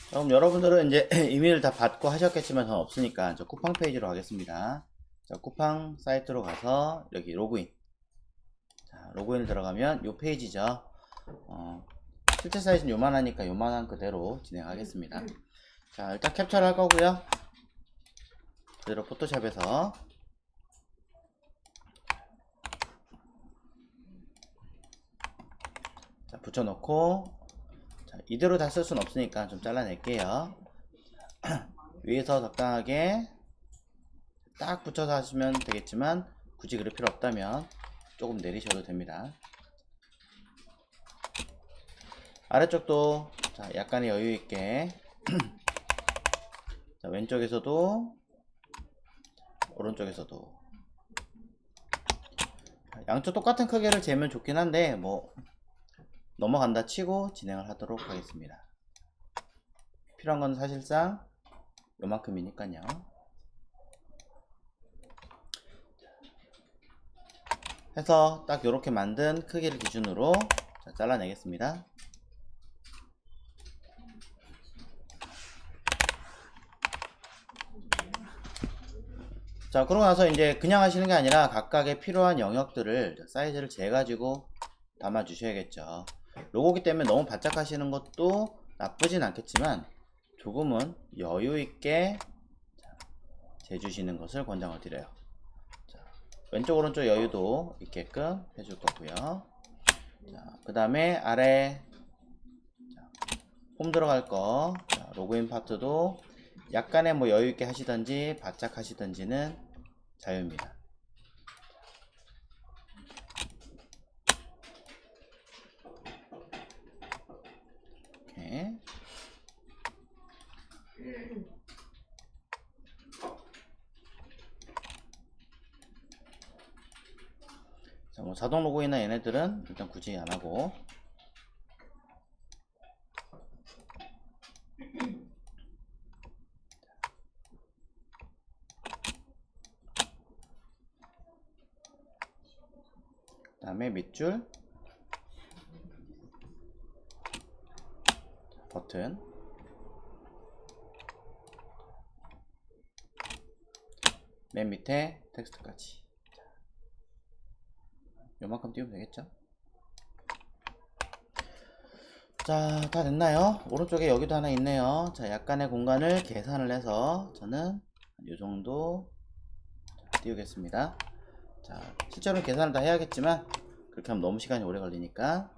그럼 여러분들은 이제 이메일 다 받고 하셨겠지만 저는 없으니까 저 쿠팡 페이지로 가겠습니다. 자, 쿠팡 사이트로 가서 여기 로그인. 자, 로그인을 들어가면 요 페이지죠. 실제 사이즈는 요만하니까 요만한 그대로 진행하겠습니다. 자, 일단 캡처를 할 거고요. 그대로 포토샵에서 자, 붙여놓고, 자, 이대로 다 쓸 수는 없으니까 좀 잘라낼게요. 위에서 적당하게 딱 붙여서 하시면 되겠지만 굳이 그럴 필요 없다면 조금 내리셔도 됩니다. 아래쪽도 자, 약간의 여유 있게 자, 왼쪽에서도 오른쪽에서도 양쪽 똑같은 크기를 재면 좋긴 한데 뭐 넘어간다 치고 진행을 하도록 하겠습니다. 필요한 건 사실상 요만큼이니까요. 해서 딱 이렇게 만든 크기를 기준으로 자, 잘라내겠습니다. 자, 그러고 나서 이제 그냥 하시는 게 아니라 각각의 필요한 영역들을 사이즈를 재가지고 담아 주셔야겠죠. 로고기 때문에 너무 바짝 하시는 것도 나쁘진 않겠지만 조금은 여유 있게 재주시는 것을 권장을 드려요. 자, 왼쪽 오른쪽 여유도 있게끔 해줄 거고요. 그 다음에 아래 홈 들어갈 거 자, 로그인 파트도 약간의 뭐 여유 있게 하시던지 바짝 하시던지는 자유입니다. 이렇게. 자, 뭐 자동 로그인이나 얘네들은 일단 굳이 안 하고. 그 다음에 밑줄 버튼 맨 밑에 텍스트까지 요만큼 띄우면 되겠죠. 자, 다 됐나요? 오른쪽에 여기도 하나 있네요. 자, 약간의 공간을 계산을 해서 저는 이 정도 띄우겠습니다. 자, 실제로는 계산을 다 해야겠지만 그렇게 하면 너무 시간이 오래 걸리니까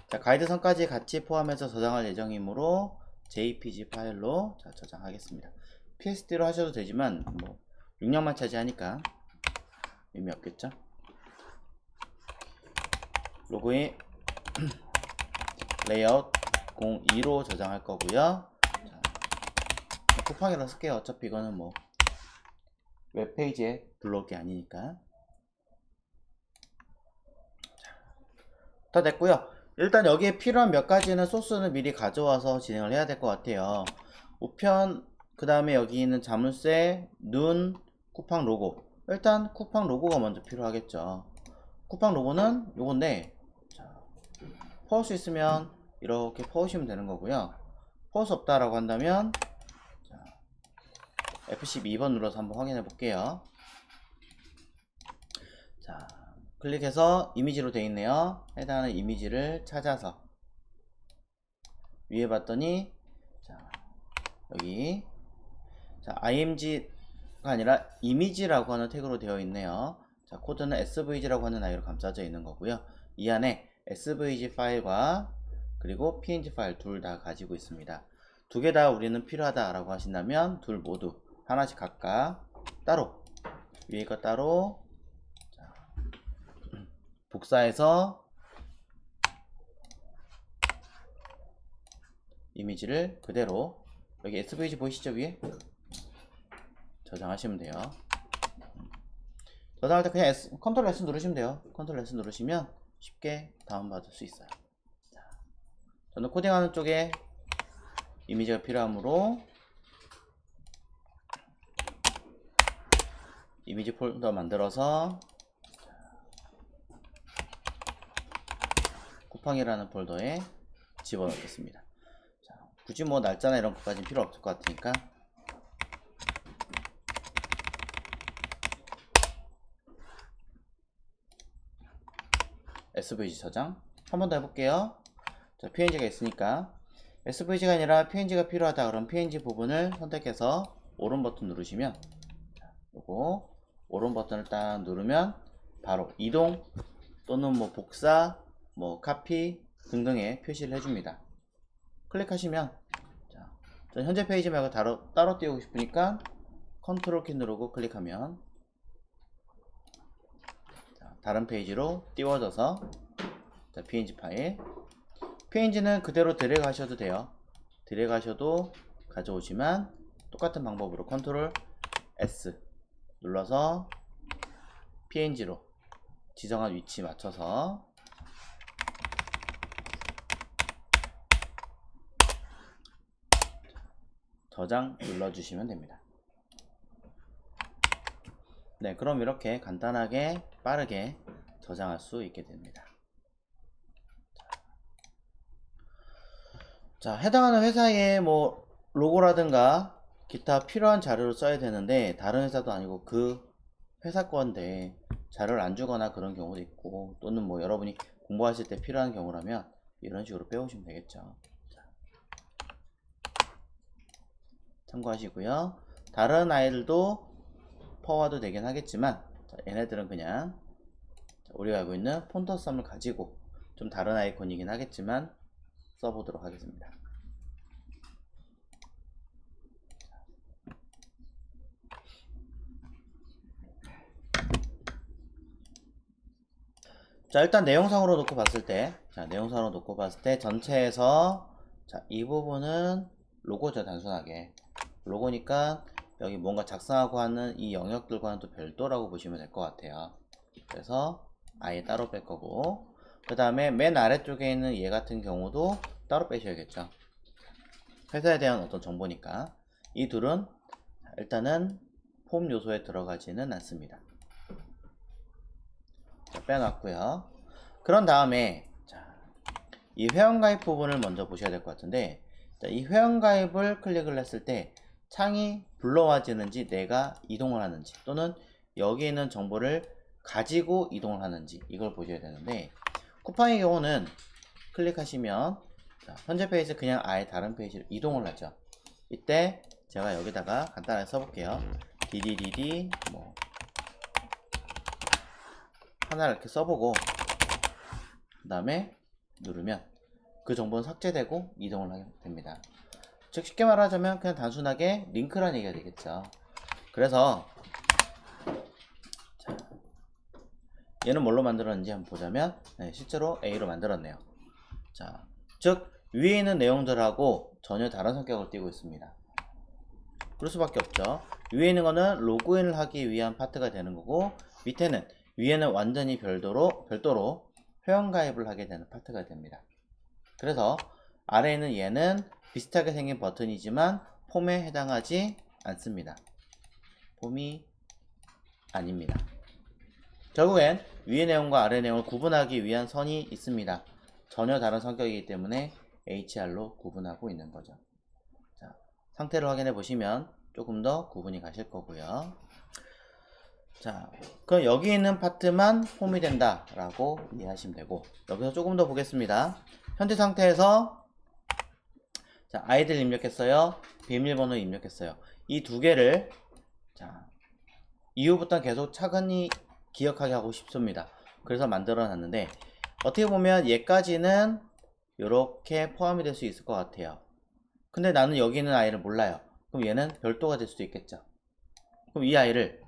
자, 가이드선까지 같이 포함해서 저장할 예정이므로 JPG 파일로 자, 저장하겠습니다. PSD로 하셔도 되지만 뭐 용량만 차지하니까 의미 없겠죠. 로그인 레이아웃 02로 저장할 거고요. 자, 쿠팡이라 쓸게요. 어차피 이거는 뭐 웹페이지에 불러올 게 아니니까. 다 됐고요. 일단 여기에 필요한 몇 가지는 소스는 미리 가져와서 진행을 해야 될 것 같아요. 우편, 그 다음에 여기 있는 자물쇠, 눈, 쿠팡 로고. 일단 쿠팡 로고가 먼저 필요하겠죠. 쿠팡 로고는 요건데 자, 퍼올 수 있으면 이렇게 퍼오시면 되는 거고요. 퍼올 수 없다라고 한다면 자, F12번 눌러서 한번 확인해 볼게요. 자, 클릭해서 이미지로 되어 있네요. 해당하는 이미지를 찾아서 위에 봤더니 자, 여기 자, img가 아니라 이미지라고 하는 태그로 되어 있네요. 자, 코드는 svg라고 하는 아이로 감싸져 있는 거고요. 이 안에 svg 파일과 그리고 png 파일 둘 다 가지고 있습니다. 두 개 다 우리는 필요하다라고 하신다면 둘 모두 하나씩 각각 따로 위에 거 따로 자, 복사해서 이미지를 그대로 여기 svg 보이시죠 위에 저장하시면 돼요. 저장할 때 그냥 컨트롤 S 누르시면 돼요. 컨트롤 S 누르시면 쉽게 다운받을 수 있어요. 자, 저는 코딩하는 쪽에 이미지가 필요하므로 이미지 폴더 만들어서 쿠팡이라는 폴더에 집어넣겠습니다. 자, 굳이 뭐 날짜나 이런 것까지는 필요 없을 것 같으니까 SVG 저장 한 번 더 해볼게요. 자, PNG가 있으니까 SVG가 아니라 PNG가 필요하다 그럼 PNG 부분을 선택해서 오른 버튼 누르시면 요거 오른 버튼을 딱 누르면 바로 이동 또는 뭐 복사 뭐 카피 등등의 표시를 해줍니다. 클릭하시면 자, 전 현재 페이지 말고 따로 띄우고 싶으니까 컨트롤 키 누르고 클릭하면 자, 다른 페이지로 띄워져서 자, PNG 파일 PNG는 그대로 드래그 하셔도 돼요. 드래그 하셔도 가져오지만 똑같은 방법으로 컨트롤 S 눌러서 PNG로 지정한 위치 맞춰서 저장 눌러주시면 됩니다. 네, 그럼 이렇게 간단하게 빠르게 저장할 수 있게 됩니다. 자, 해당하는 회사에 뭐 로고라든가 기타 필요한 자료를 써야 되는데 다른 회사도 아니고 그 회사 건데 자료를 안 주거나 그런 경우도 있고 또는 뭐 여러분이 공부하실 때 필요한 경우라면 이런 식으로 빼오시면 되겠죠. 자, 참고하시고요. 다른 아이들도 퍼와도 되긴 하겠지만 자, 얘네들은 그냥 우리가 알고 있는 폰터썸을 가지고 좀 다른 아이콘이긴 하겠지만 써보도록 하겠습니다. 자, 일단 내용상으로 놓고 봤을 때, 자, 내용상으로 놓고 봤을 때 전체에서 자, 이 부분은 로고죠, 단순하게. 로고니까 여기 뭔가 작성하고 하는 이 영역들과는 또 별도라고 보시면 될 것 같아요. 그래서 아예 따로 뺄 거고, 그 다음에 맨 아래쪽에 있는 얘 같은 경우도 따로 빼셔야겠죠. 회사에 대한 어떤 정보니까. 이 둘은 일단은 폼 요소에 들어가지는 않습니다. 자, 빼놨고요. 그런 다음에 자, 이 회원가입 부분을 먼저 보셔야 될 것 같은데 자, 이 회원가입을 클릭을 했을 때 창이 불러와지는지 내가 이동을 하는지 또는 여기 있는 정보를 가지고 이동을 하는지 이걸 보셔야 되는데 쿠팡의 경우는 클릭하시면 자, 현재 페이지 그냥 아예 다른 페이지로 이동을 하죠. 이때 제가 여기다가 간단하게 써볼게요. DDDD 뭐 하나를 이렇게 써보고 그 다음에 누르면 그 정보는 삭제되고 이동을 하게 됩니다. 즉 쉽게 말하자면 그냥 단순하게 링크란 얘기가 되겠죠. 그래서 자, 얘는 뭘로 만들었는지 한번 보자면 네, 실제로 A로 만들었네요. 자, 즉 위에 있는 내용들하고 전혀 다른 성격을 띠고 있습니다. 그럴 수밖에 없죠. 위에 있는 거는 로그인을 하기 위한 파트가 되는 거고 밑에는 위에는 완전히 별도로 회원가입을 하게 되는 파트가 됩니다. 그래서 아래에 있는 얘는 비슷하게 생긴 버튼이지만 폼에 해당하지 않습니다. 폼이 아닙니다. 결국엔 위의 내용과 아래 내용을 구분하기 위한 선이 있습니다. 전혀 다른 성격이기 때문에 HR로 구분하고 있는 거죠. 자, 상태를 확인해 보시면 조금 더 구분이 가실 거고요. 자, 그럼 여기 있는 파트만 폼이 된다 라고 이해하시면 되고 여기서 조금 더 보겠습니다. 현재 상태에서 자, 아이들 입력했어요. 비밀번호 입력했어요. 이 두 개를 자, 이후부터 계속 차근히 기억하게 하고 싶습니다. 그래서 만들어 놨는데 어떻게 보면 얘까지는 이렇게 포함이 될 수 있을 것 같아요. 근데 나는 여기 있는 아이를 몰라요. 그럼 얘는 별도가 될 수도 있겠죠. 그럼 이 아이를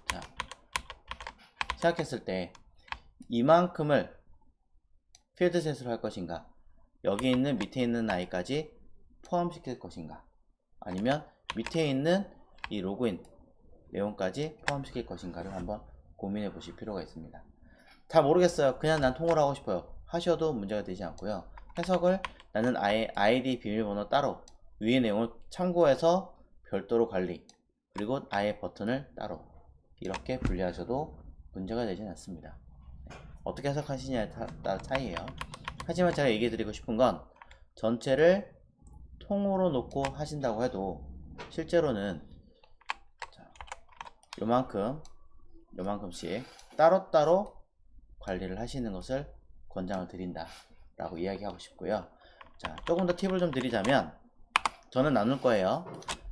자, 생각했을 때 이만큼을 필드셋으로 할 것인가 여기 있는 밑에 있는 아이까지 포함시킬 것인가 아니면 밑에 있는 이 로그인 내용까지 포함시킬 것인가를 한번 고민해 보실 필요가 있습니다. 잘 모르겠어요. 그냥 난 통화를 하고 싶어요. 하셔도 문제가 되지 않고요. 해석을 나는 아예 아이디 비밀번호 따로 위의 내용을 참고해서 별도로 관리 그리고 아예 버튼을 따로 이렇게 분리하셔도 문제가 되진 않습니다. 어떻게 해석하시냐에 따라 차이예요. 하지만 제가 얘기해 드리고 싶은 건 전체를 통으로 놓고 하신다고 해도 실제로는 자, 요만큼씩 따로따로 관리를 하시는 것을 권장을 드린다 라고 이야기하고 싶고요. 자, 조금 더 팁을 좀 드리자면 저는 나눌 거예요.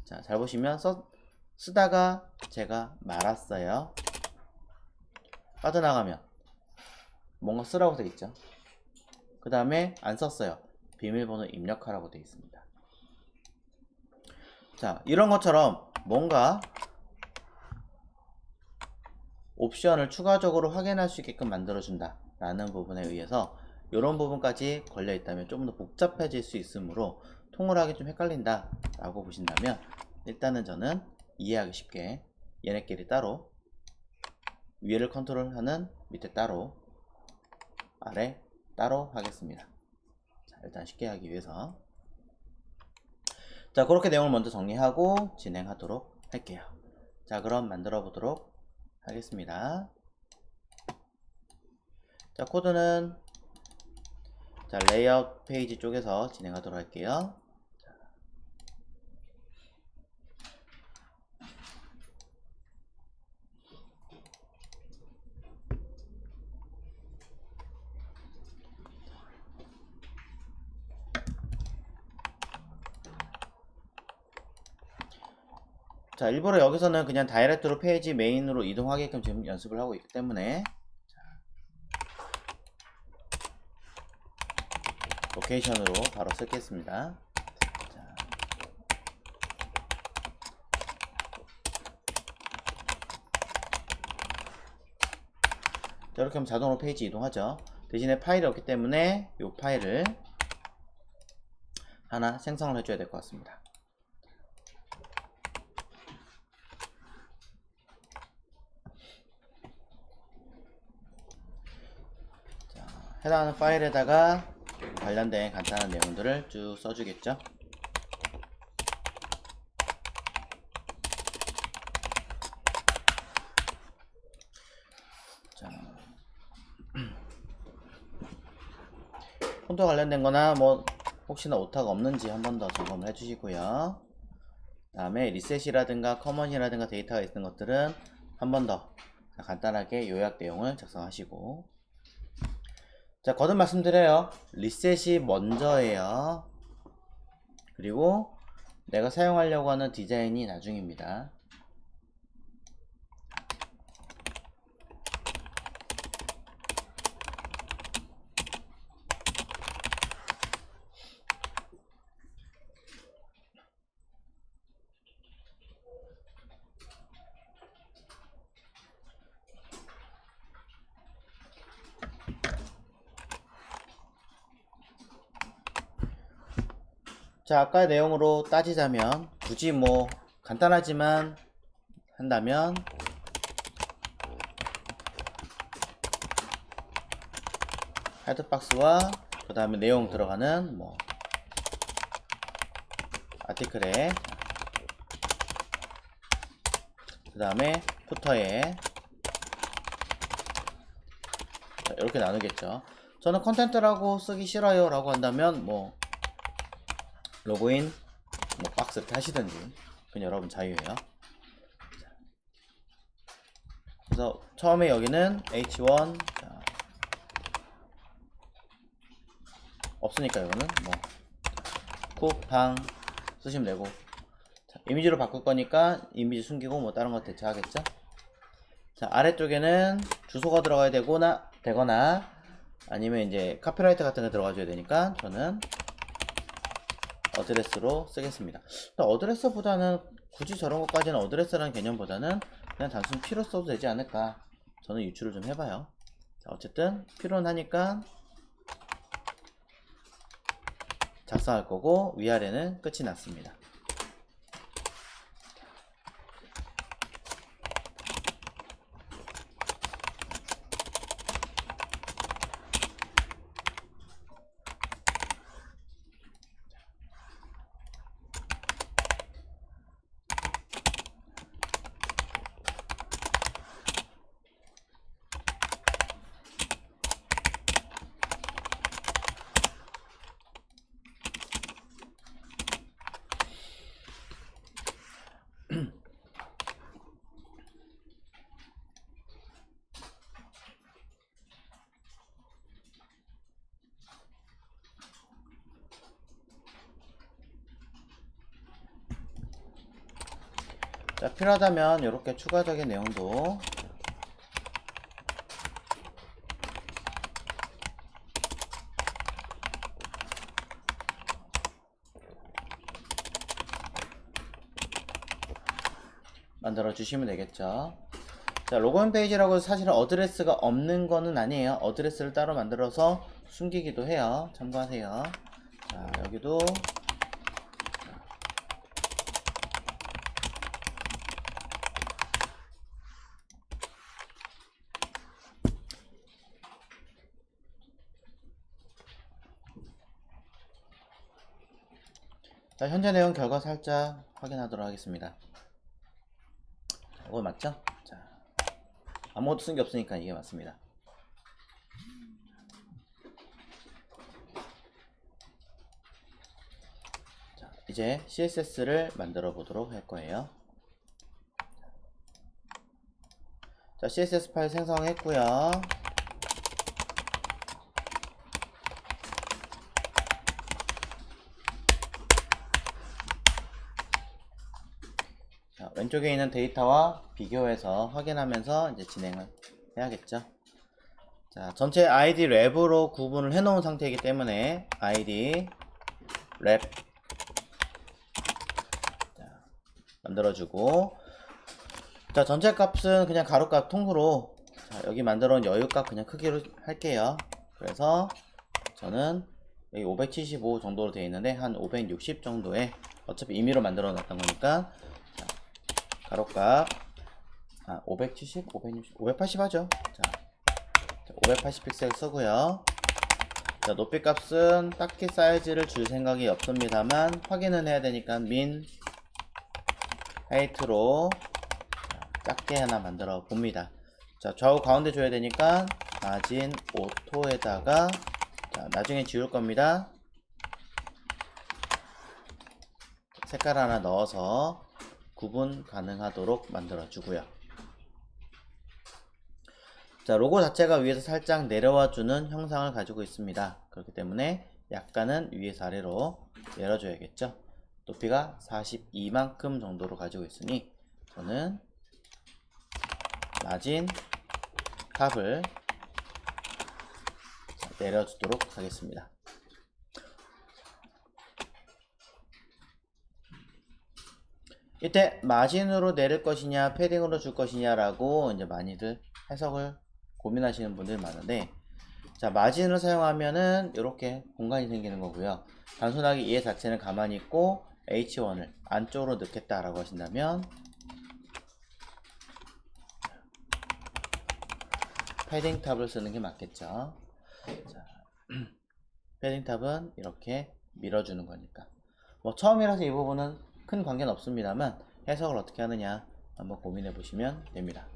자, 잘 보시면 쓰다가 제가 말았어요. 빠져나가면 뭔가 쓰라고 되어 있죠. 그 다음에 안 썼어요. 비밀번호 입력하라고 되어 있습니다. 자, 이런 것처럼 뭔가 옵션을 추가적으로 확인할 수 있게끔 만들어준다 라는 부분에 의해서 이런 부분까지 걸려 있다면 좀 더 복잡해질 수 있으므로 통을 하기 좀 헷갈린다 라고 보신다면 일단은 저는 이해하기 쉽게 얘네끼리 따로 위를 컨트롤하는 밑에 따로 아래 따로 하겠습니다. 자, 일단 쉽게 하기 위해서 자, 그렇게 내용을 먼저 정리하고 진행하도록 할게요. 자, 그럼 만들어 보도록 하겠습니다. 자, 코드는 자, 레이아웃 페이지 쪽에서 진행하도록 할게요. 자, 일부러 여기서는 그냥 다이렉트로 페이지 메인으로 이동하게끔 지금 연습을 하고 있기 때문에 로케이션으로 바로 쓰겠습니다. 자, 이렇게 하면 자동으로 페이지 이동하죠. 대신에 파일이 없기 때문에 이 파일을 하나 생성을 해줘야 될 것 같습니다. 자, 해당하는 파일에다가 관련된 간단한 내용들을 쭉 써주겠죠. 자, 폰트와 관련된 거나 뭐 혹시나 오타가 없는지 한 번 더 점검을 해주시고요. 그 다음에 리셋이라든가 커먼이라든가 데이터가 있는 것들은 한 번 더 간단하게 요약 내용을 작성하시고, 자, 거듭 말씀드려요. 리셋이 먼저예요. 그리고 내가 사용하려고 하는 디자인이 나중입니다. 자, 아까의 내용으로 따지자면 굳이 뭐 간단하지만 한다면 헤드박스와 그 다음에 내용 들어가는 뭐 아티클에 그 다음에 푸터에 이렇게 나누겠죠. 저는 컨텐트라고 쓰기 싫어요 라고 한다면 뭐 로그인 뭐 박스 이렇게 하시든지 그냥 여러분 자유예요. 그래서 처음에 여기는 h1 자, 없으니까 이거는 뭐 쿠팡 쓰시면 되고, 자, 이미지로 바꿀 거니까 이미지 숨기고 뭐 다른 거 대체하겠죠. 자, 아래쪽에는 주소가 들어가야 되거나 아니면 이제 카피라이트 같은 거 들어가줘야 되니까 저는 어드레스로 쓰겠습니다. 어드레스보다는 굳이 저런 것까지는 어드레스라는 개념보다는 그냥 단순 필요 써도 되지 않을까, 저는 유추를 좀 해봐요. 자, 어쨌든 필요는 하니까 작성할 거고 위아래는 끝이 났습니다. 자, 필요하다면 이렇게 추가적인 내용도 만들어 주시면 되겠죠. 자, 로그인 페이지라고 사실은 어드레스가 없는 거는 아니에요. 어드레스를 따로 만들어서 숨기기도 해요. 참고하세요. 자, 여기도 자, 현재 내용 결과 살짝 확인하도록 하겠습니다. 이거 맞죠? 자, 아무것도 쓴 게 없으니까 이게 맞습니다. 자, 이제 CSS를 만들어 보도록 할 거예요. 자, CSS 파일 생성했고요. 자, 왼쪽에 있는 데이터와 비교해서 확인하면서 이제 진행을 해야겠죠. 자, 전체 ID 랩으로 구분을 해 놓은 상태이기 때문에 ID 랩 만들어주고, 자, 전체 값은 그냥 가로값 통으로, 자, 여기 만들어 놓은 여유값 그냥 크기로 할게요. 그래서 저는 여기 575 정도로 되어 있는데 한 560 정도에, 어차피 임의로 만들어 놨던 거니까, 자, 가로값 570, 560, 580 하죠. 자, 580 픽셀 쓰고요. 자, 높이 값은 딱히 사이즈를 줄 생각이 없습니다만 확인은 해야 되니까 min 하이트로 작게 하나 만들어 봅니다. 자, 좌우 가운데 줘야 되니까 마진 오토에다가, 자, 나중에 지울 겁니다. 색깔 하나 넣어서 구분 가능하도록 만들어 주고요. 자, 로고 자체가 위에서 살짝 내려와 주는 형상을 가지고 있습니다. 그렇기 때문에 약간은 위에서 아래로 내려줘야겠죠. 높이가 42만큼 정도로 가지고 있으니 저는 마진 탑을 내려주도록 하겠습니다. 이때 마진으로 내릴 것이냐 패딩으로 줄 것이냐 라고 이제 많이들 해석을 고민하시는 분들이 많은데, 자, 마진을 사용하면은 이렇게 공간이 생기는 거고요. 단순하게 얘 자체는 가만히 있고 H1을 안쪽으로 넣겠다 라고 하신다면 패딩 탑을 쓰는 게 맞겠죠. 자, 패딩 탑은 이렇게 밀어주는 거니까, 뭐 처음이라서 이 부분은 큰 관계는 없습니다만 해석을 어떻게 하느냐 한번 고민해 보시면 됩니다.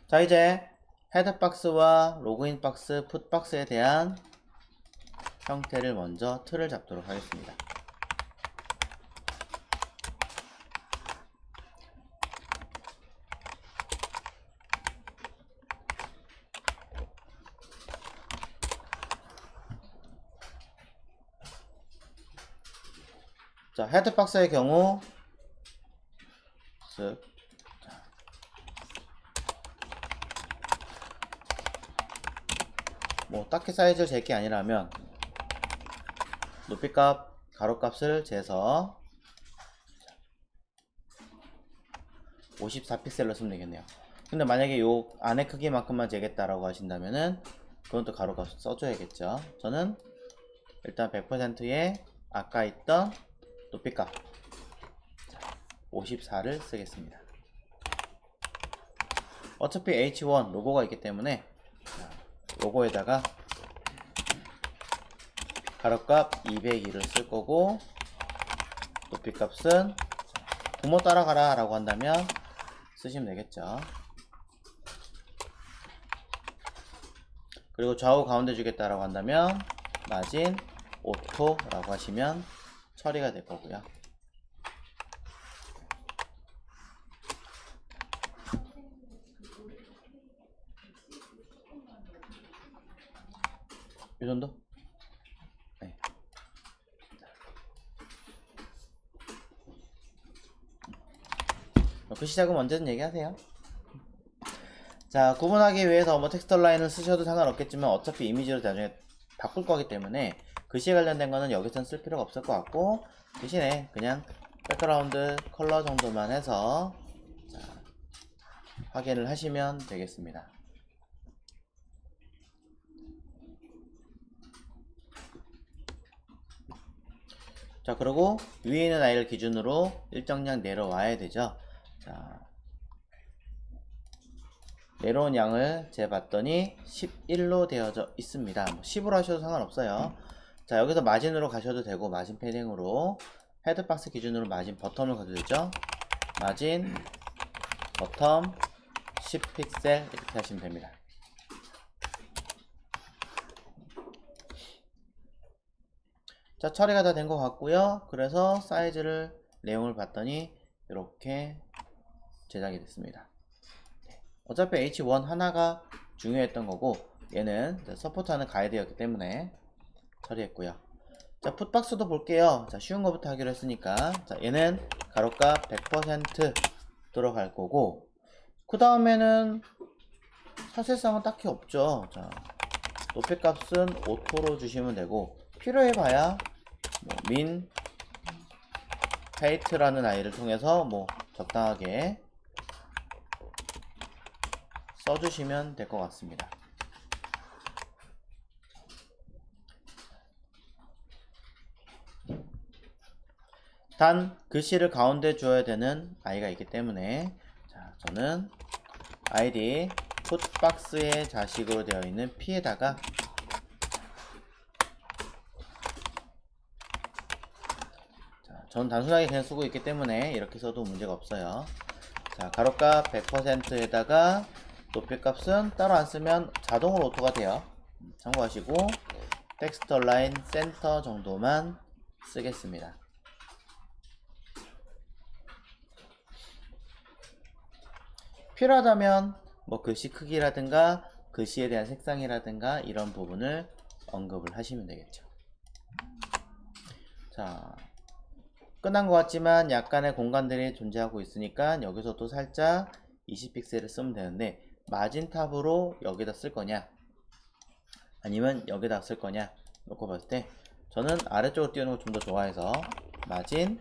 자, 이제 헤드박스와 로그인 박스, 풋박스에 대한 형태를 먼저 틀을 잡도록 하겠습니다. 자, 헤드박스의 경우 쓱, 뭐 딱히 사이즈를 잴 게 아니라면 높이값, 가로값을 재서 54픽셀로 쓰면 되겠네요. 근데 만약에 요 안에 크기만큼만 재겠다라고 하신다면은 그건 또 가로값 써줘야겠죠. 저는 일단 100%에 아까 있던 높이값 54를 쓰겠습니다. 어차피 H1 로고가 있기 때문에 로고에다가 가로값 202를 쓸 거고, 높이값은 부모 따라가라 라고 한다면 쓰시면 되겠죠. 그리고 좌우 가운데 주겠다라고 한다면 마진 오토 라고 하시면 처리가 될 거고요. 이 정도? 네. 그 시작은 언제든 얘기하세요. 자, 구분하기 위해서 뭐 텍스트 라인을 쓰셔도 상관없겠지만 어차피 이미지로 나중에 바꿀 거기 때문에 글씨에 관련된 거는 여기선 쓸 필요가 없을 것 같고, 대신에 그냥 백그라운드 컬러 정도만 해서 자, 확인을 하시면 되겠습니다. 자, 그리고 위에 있는 아이를 기준으로 일정량 내려와야 되죠. 자, 내려온 양을 재봤더니 11로 되어져 있습니다. 10으로 하셔도 상관없어요. 자, 여기서 마진으로 가셔도 되고, 마진 패딩으로 헤드박스 기준으로 마진 버텀을 가도 되죠. 마진 버텀 10픽셀 이렇게 하시면 됩니다. 자, 처리가 다 된 것 같고요. 그래서 사이즈를, 내용을 봤더니 이렇게 제작이 됐습니다. 어차피 H1 하나가 중요했던 거고, 얘는 서포트하는 가이드였기 때문에 처리했고요. 자, 풋박스도 볼게요. 자, 쉬운 거부터 하기로 했으니까, 자, 얘는 가로값 100% 들어갈 거고, 그 다음에는 사실상은 딱히 없죠. 자, 높이값은 오토로 주시면 되고, 필요해봐야 뭐 민 페이트라는 아이를 통해서 뭐 적당하게 써주시면 될 것 같습니다. 단 글씨를 가운데 줘야 되는 아이가 있기 때문에, 자, 저는 아이디 풋박스의 자식으로 되어 있는 P에다가 전 단순하게 그냥 쓰고 있기 때문에 이렇게 써도 문제가 없어요. 자, 가로값 100%에다가 높이값은 따로 안 쓰면 자동으로 오토가 돼요. 참고하시고 텍스트 라인 센터 정도만 쓰겠습니다. 필요하다면 뭐 글씨 크기라든가 글씨에 대한 색상이라든가 이런 부분을 언급을 하시면 되겠죠. 자, 끝난 것 같지만 약간의 공간들이 존재하고 있으니까 여기서 또 살짝 20픽셀을 쓰면 되는데, 마진 탑으로 여기다 쓸 거냐 아니면 여기다 쓸 거냐 놓고 봤을 때 저는 아래쪽으로 띄우는 걸 좀 더 좋아해서 마진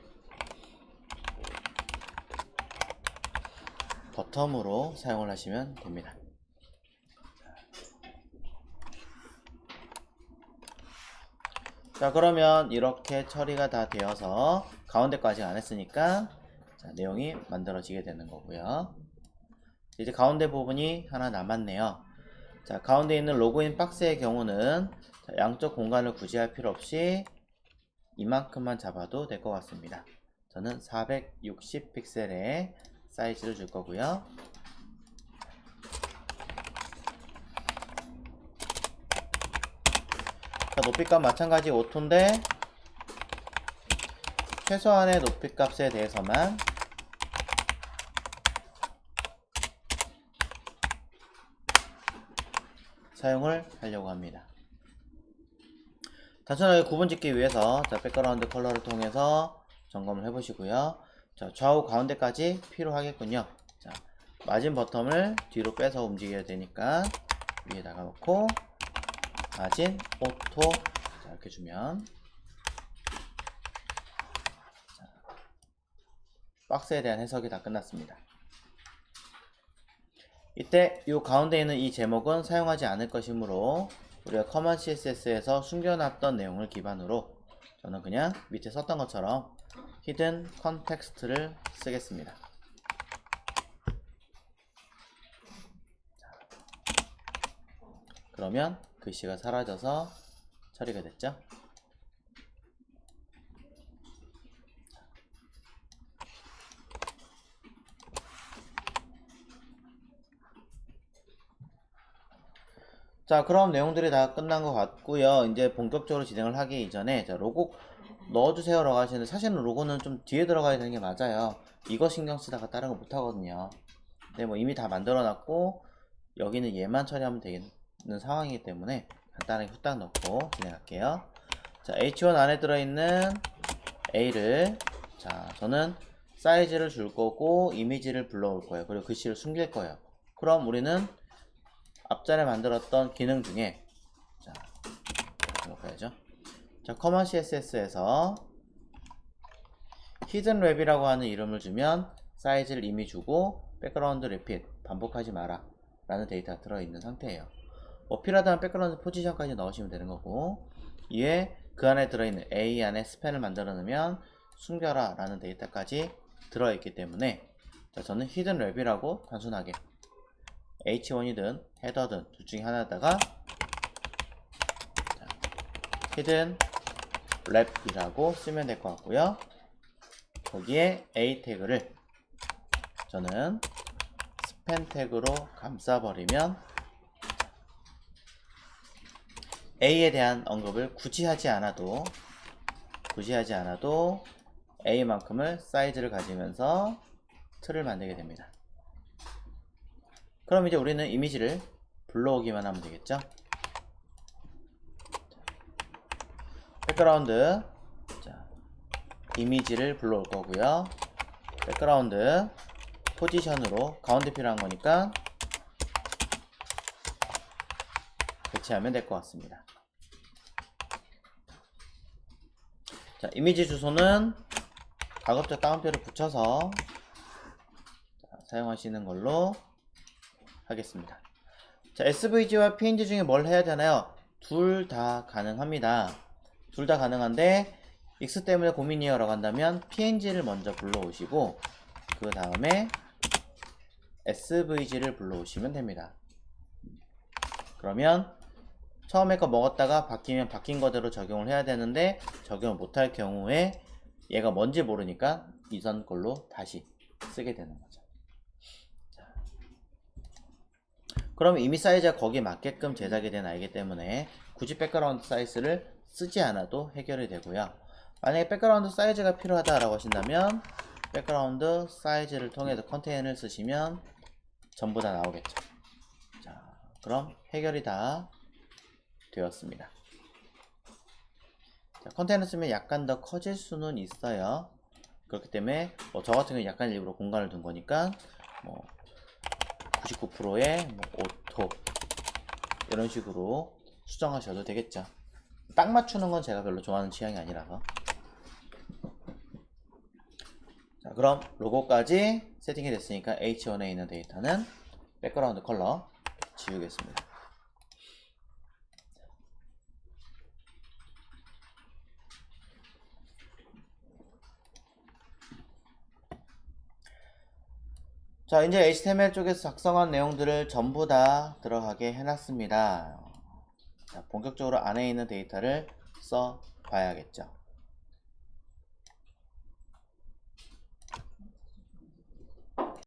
버텀으로 사용을 하시면 됩니다. 자, 그러면 이렇게 처리가 다 되어서 가운데 거 아직 안 했으니까 자, 내용이 만들어지게 되는 거고요. 이제 가운데 부분이 하나 남았네요. 자, 가운데 있는 로그인 박스의 경우는 자, 양쪽 공간을 굳이 할 필요 없이 이만큼만 잡아도 될 것 같습니다. 저는 460픽셀의 사이즈를 줄 거고요. 자, 높이값 마찬가지 오토인데 최소한의 높이값에 대해서만 사용을 하려고 합니다. 단순하게 구분짓기 위해서 자, 백그라운드 컬러를 통해서 점검을 해보시고요. 자, 좌우 가운데까지 필요하겠군요. 자, 마진 버텀을 뒤로 빼서 움직여야 되니까 위에다가 놓고 마진 오토 자, 이렇게 주면 자, 박스에 대한 해석이 다 끝났습니다. 이때 이 가운데 있는 이 제목은 사용하지 않을 것이므로 우리가 커먼 CSS에서 숨겨놨던 내용을 기반으로 저는 그냥 밑에 썼던 것처럼 히든 컨텍스트를 쓰겠습니다. 그러면 글씨가 사라져서 처리가 됐죠. 자, 그럼 내용들이 다 끝난 것 같고요. 이제 본격적으로 진행을 하기 이전에 자, 로고 넣어주세요 라고 하시는데, 사실은 로고는 좀 뒤에 들어가야 되는 게 맞아요. 이거 신경 쓰다가 다른 거 못하거든요. 근데 뭐 이미 다 만들어 놨고 여기는 얘만 처리하면 되는 상황이기 때문에 간단하게 후딱 넣고 진행할게요. 자, H1 안에 들어있는 A를 자, 저는 사이즈를 줄 거고 이미지를 불러올 거예요. 그리고 글씨를 숨길 거예요. 그럼 우리는 앞전에 만들었던 기능 중에 자, 해볼까요? 자, 커먼 CSS에서 히든 랩이라고 하는 이름을 주면 사이즈를 이미 주고 백그라운드 리핏 반복하지 마라 라는 데이터가 들어있는 상태예요. 뭐 필요하다면 백그라운드 포지션까지 넣으시면 되는 거고, 이에 그 안에 들어있는 A 안에 스팬을 만들어 놓으면 숨겨라 라는 데이터까지 들어있기 때문에 자, 저는 히든 랩이라고 단순하게 H1이든 헤더든 둘 중에 하나에다가 히든 랩이라고 쓰면 될 것 같고요. 거기에 A 태그를 저는 스팬 태그로 감싸버리면 A에 대한 언급을 굳이 하지 않아도 A만큼을 사이즈를 가지면서 틀을 만들게 됩니다. 그럼 이제 우리는 이미지를 불러오기만 하면 되겠죠. 백그라운드 자, 이미지를 불러올 거고요. 백그라운드 포지션으로 가운데 필요한 거니까 배치하면 될 것 같습니다. 자, 이미지 주소는 가급적 따옴표를 붙여서 사용하시는 걸로 하겠습니다. 자, SVG와 PNG 중에 뭘 해야 되나요? 둘 다 가능합니다. 둘 다 가능한데 X 때문에 고민이에요 라고 한다면 PNG를 먼저 불러오시고 그 다음에 SVG를 불러오시면 됩니다. 그러면 처음에 거 먹었다가 바뀌면 바뀐 거대로 적용을 해야 되는데 적용을 못할 경우에 얘가 뭔지 모르니까 이전 걸로 다시 쓰게 되는 거죠. 자, 그러면 이미 사이즈가 거기에 맞게끔 제작이 된 아이기 때문에 굳이 백그라운드 사이즈를 쓰지 않아도 해결이 되고요. 만약에 백그라운드 사이즈가 필요하다라고 하신다면 백그라운드 사이즈를 통해서 컨테이너를 쓰시면 전부 다 나오겠죠. 자, 그럼 해결이 다 되었습니다. 자, 컨테이너 쓰면 약간 더 커질 수는 있어요. 그렇기 때문에 저 같은 경우는 약간 일부러 공간을 둔 거니까 99%의 오토 이런 식으로 수정하셔도 되겠죠. 딱 맞추는 건 제가 별로 좋아하는 취향이 아니라서. 자, 그럼 로고까지 세팅이 됐으니까 H1에 있는 데이터는 백그라운드 컬러 지우겠습니다. 자, 이제 HTML 쪽에서 작성한 내용들을 전부 다 들어가게 해놨습니다. 자, 본격적으로 안에 있는 데이터를 써 봐야겠죠.